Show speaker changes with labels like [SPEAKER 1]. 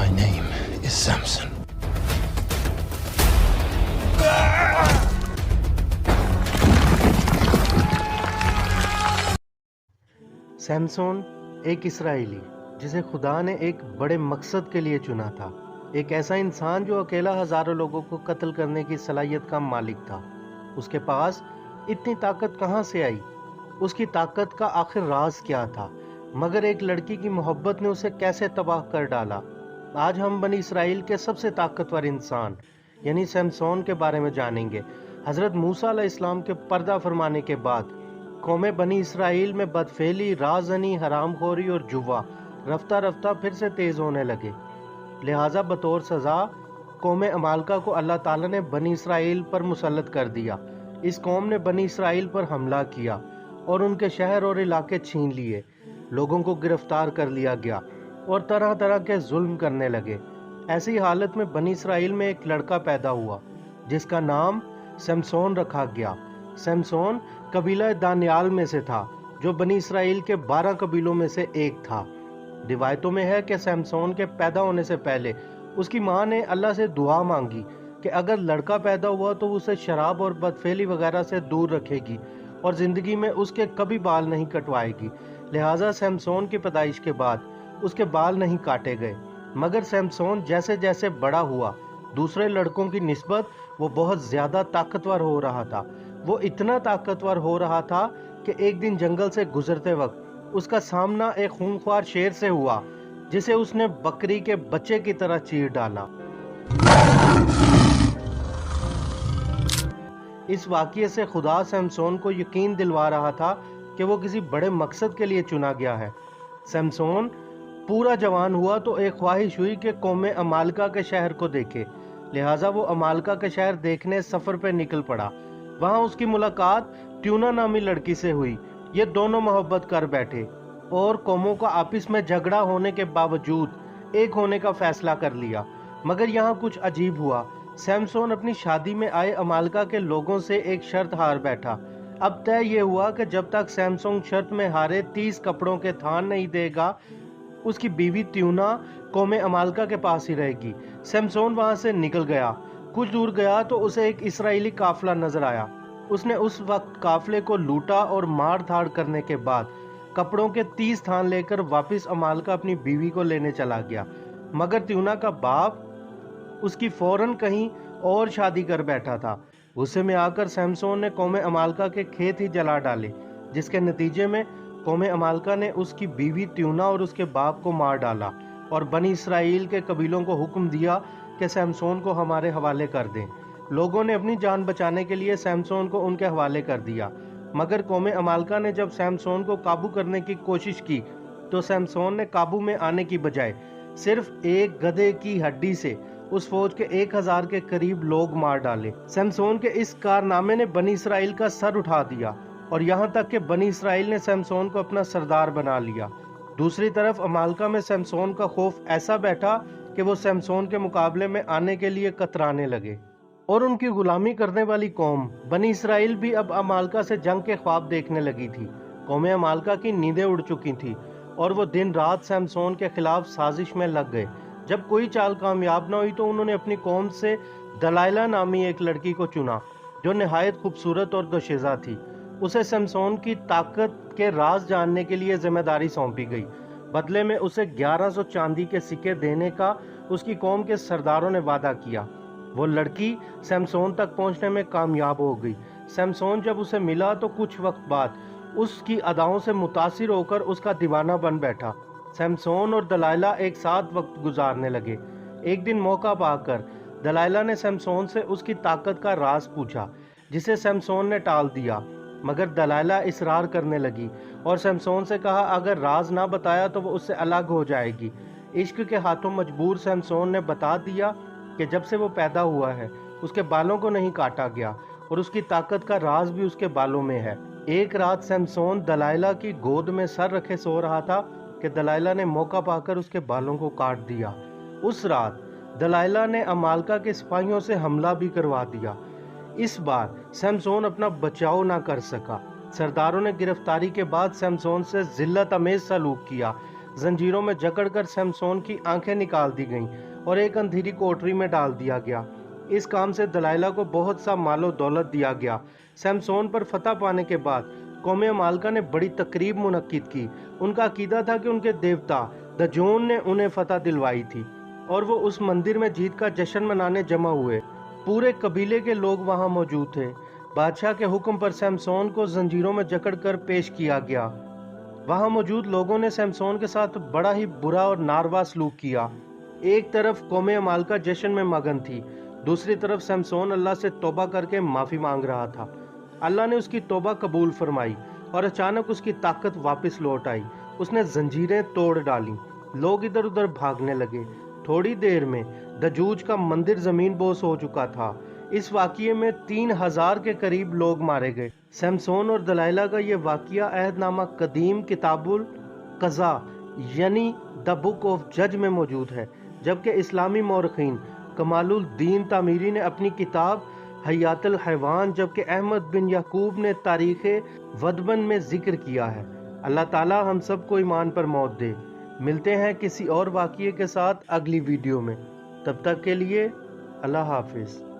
[SPEAKER 1] My name is Samson.
[SPEAKER 2] سیمسون ایک اسرائیلی جسے خدا نے ایک بڑے مقصد کے لیے چنا تھا، ایک ایسا انسان جو اکیلا ہزاروں لوگوں کو قتل کرنے کی صلاحیت کا مالک تھا۔ اس کے پاس اتنی طاقت کہاں سے آئی؟ اس کی طاقت کا آخر راز کیا تھا؟ مگر ایک لڑکی کی محبت نے اسے کیسے تباہ کر ڈالا؟ آج ہم بنی اسرائیل کے سب سے طاقتور انسان یعنی سیمسون کے بارے میں جانیں گے۔ حضرت موسیٰ علیہ السلام کے پردہ فرمانے کے بعد قوم بنی اسرائیل میں بدفعلی، رازنی، حرام خوری اور جوا رفتہ رفتہ پھر سے تیز ہونے لگے۔ لہٰذا بطور سزا قوم عمالقہ کو اللہ تعالیٰ نے بنی اسرائیل پر مسلط کر دیا۔ اس قوم نے بنی اسرائیل پر حملہ کیا اور ان کے شہر اور علاقے چھین لیے، لوگوں کو گرفتار کر لیا گیا اور طرح طرح کے ظلم کرنے لگے۔ ایسی حالت میں بنی اسرائیل میں ایک لڑکا پیدا ہوا جس کا نام سمسون رکھا گیا۔ سمسون قبیلہ دانیال میں سے تھا جو بنی اسرائیل کے 12 قبیلوں میں سے ایک تھا۔ روایتوں میں ہے کہ سمسون کے پیدا ہونے سے پہلے اس کی ماں نے اللہ سے دعا مانگی کہ اگر لڑکا پیدا ہوا تو اسے شراب اور بدفعلی وغیرہ سے دور رکھے گی اور زندگی میں اس کے کبھی بال نہیں کٹوائے گی۔ لہٰذا سمسون کی پیدائش کے بعد اس کے بال نہیں کاٹے گئے، مگر سمسون جیسے جیسے بڑا ہوا دوسرے لڑکوں کی نسبت وہ بہت زیادہ طاقتور ہو رہا تھا۔ وہ اتنا طاقتور ہو رہا تھا کہ ایک دن جنگل سے گزرتے وقت اس کا سامنا ایک خونخوار شیر سے ہوا جسے اس نے بکری کے بچے کی طرح چیر ڈالا۔ اس واقعے سے خدا سمسون کو یقین دلوا رہا تھا کہ وہ کسی بڑے مقصد کے لیے چنا گیا ہے۔ سمسون پورا جوان ہوا تو ایک خواہش ہوئی کہ قوم عمالقہ کے شہر کو دیکھے، لہٰذا وہ عمالقہ کے شہر دیکھنے سفر پہ نکل پڑا۔ وہاں اس کی ملاقات ٹیونا نامی لڑکی سے ہوئی۔ یہ دونوں محبت کر بیٹھے اور قوموں کا آپس میں جھگڑا ہونے کے باوجود ایک ہونے کا فیصلہ کر لیا۔ مگر یہاں کچھ عجیب ہوا۔ سمسون اپنی شادی میں آئے عمالقہ کے لوگوں سے ایک شرط ہار بیٹھا۔ اب طے یہ ہوا کہ جب تک سمسون شرط میں ہارے 30 کپڑوں کے تھان نہیں دے گا اس کی بیوی تیونا قوم عمالقہ کے پاس ہی رہے گی۔ سمسون وہاں سے نکل گیا۔ کچھ دور گیا تو اسے ایک اسرائیلی قافلہ نظر آیا۔ اس نے اس وقت قافلے کو لوٹا اور مار دھاڑ کرنے کے بعد کپڑوں کے 30 تھان لے کر واپس عمالقہ اپنی بیوی کو لینے چلا گیا، مگر تیونا کا باپ اس کی فوراً کہیں اور شادی کر بیٹھا تھا۔ غصے میں آ کر سمسون نے قوم عمالقہ کے کھیت ہی جلا ڈالے، جس کے نتیجے میں قوم عمالقہ نے اس کی بیوی تیونا اور اس کے باپ کو مار ڈالا اور بنی اسرائیل کے قبیلوں کو حکم دیا کہ سمسون کو ہمارے حوالے کر دیں۔ لوگوں نے اپنی جان بچانے کے لیے سمسون کو ان کے حوالے کر دیا، مگر قوم عمالقہ نے جب سمسون کو قابو کرنے کی کوشش کی تو سمسون نے قابو میں آنے کی بجائے صرف ایک گدھے کی ہڈی سے اس فوج کے 1000 کے قریب لوگ مار ڈالے۔ سمسون کے اس کارنامے نے بنی اسرائیل کا سر اٹھا دیا اور یہاں تک کہ بنی اسرائیل نے سمسون کو اپنا سردار بنا لیا۔ دوسری طرف عمالقہ میں سمسون کا خوف ایسا بیٹھا کہ وہ سمسون کے مقابلے میں آنے کے لیے کترانے لگے، اور ان کی غلامی کرنے والی قوم بنی اسرائیل بھی اب عمالقہ سے جنگ کے خواب دیکھنے لگی تھی۔ قوم عمالقہ کی نیندیں اڑ چکی تھیں اور وہ دن رات سمسون کے خلاف سازش میں لگ گئے۔ جب کوئی چال کامیاب نہ ہوئی تو انہوں نے اپنی قوم سے دلائلہ نامی ایک لڑکی کو چنا جو نہایت خوبصورت اور دوشیزہ تھی۔ اسے سمسون کی طاقت کے راز جاننے کے لیے ذمہ داری سونپی گئی۔ بدلے میں اسے 1100 چاندی کے سکے دینے کا اس کی قوم کے سرداروں نے وعدہ کیا۔ وہ لڑکی سمسون تک پہنچنے میں کامیاب ہو گئی۔ سمسون جب اسے ملا تو کچھ وقت بعد اس کی اداؤں سے متاثر ہو کر اس کا دیوانہ بن بیٹھا۔ سمسون اور دلائلہ ایک ساتھ وقت گزارنے لگے۔ ایک دن موقع پا کر دلائلہ نے سمسون سے اس کی طاقت کا راز پوچھا، جسے سمسون نے ٹال دیا، مگر دلائلہ اصرار کرنے لگی اور سمسون سے کہا اگر راز نہ بتایا تو وہ اس سے الگ ہو جائے گی۔ عشق کے ہاتھوں مجبور سمسون نے بتا دیا کہ جب سے وہ پیدا ہوا ہے اس کے بالوں کو نہیں کاٹا گیا اور اس کی طاقت کا راز بھی اس کے بالوں میں ہے۔ ایک رات سمسون دلائلہ کی گود میں سر رکھے سو رہا تھا کہ دلائلہ نے موقع پا کر اس کے بالوں کو کاٹ دیا۔ اس رات دلائلہ نے عمالقہ کے سپاہیوں سے حملہ بھی کروا دیا۔ اس بار سمسون اپنا بچاؤ نہ کر سکا۔ سرداروں نے گرفتاری کے بعد سمسون سے ذلت آمیز سلوک کیا۔ زنجیروں میں جکڑ کر سمسون کی آنکھیں نکال دی گئیں اور ایک اندھیری کوٹری میں ڈال دیا گیا۔ اس کام سے دلائلہ کو بہت سا مال و دولت دیا گیا۔ سمسون پر فتح پانے کے بعد قوم عمالقہ نے بڑی تقریب منعقد کی۔ ان کا عقیدہ تھا کہ ان کے دیوتا دجون نے انہیں فتح دلوائی تھی اور وہ اس مندر میں جیت کا جشن منانے جمع ہوئے۔ پورے قبیلے کے لوگ وہاں موجود تھے۔ بادشاہ کے حکم پر سمسون کو زنجیروں میں جکڑ کر پیش کیا گیا۔ وہاں موجود لوگوں نے سمسون کے ساتھ بڑا ہی برا اور ناروا سلوک کیا۔ ایک طرف قوم عمالقہ جشن میں مگن تھی، دوسری طرف سمسون اللہ سے توبہ کر کے معافی مانگ رہا تھا۔ اللہ نے اس کی توبہ قبول فرمائی اور اچانک اس کی طاقت واپس لوٹ آئی۔ اس نے زنجیریں توڑ ڈالیں، لوگ ادھر ادھر بھاگنے لگے۔ تھوڑی دیر میں دجوج کا مندر زمین بوس ہو چکا تھا۔ اس واقعے میں 3000 کے قریب لوگ مارے گئے۔ سمسون اور دلائلہ کا یہ واقعہ عہد نامہ قدیم کتاب القضاء یعنی دا بک آف جج میں موجود ہے، جبکہ اسلامی مورخین کمال الدین تعمیری نے اپنی کتاب حیات الحیوان جبکہ احمد بن یعقوب نے تاریخ ودبن میں ذکر کیا ہے۔ اللہ تعالی ہم سب کو ایمان پر موت دے۔ ملتے ہیں کسی اور واقعے کے ساتھ اگلی ویڈیو میں، تب تک کے لیے اللہ حافظ۔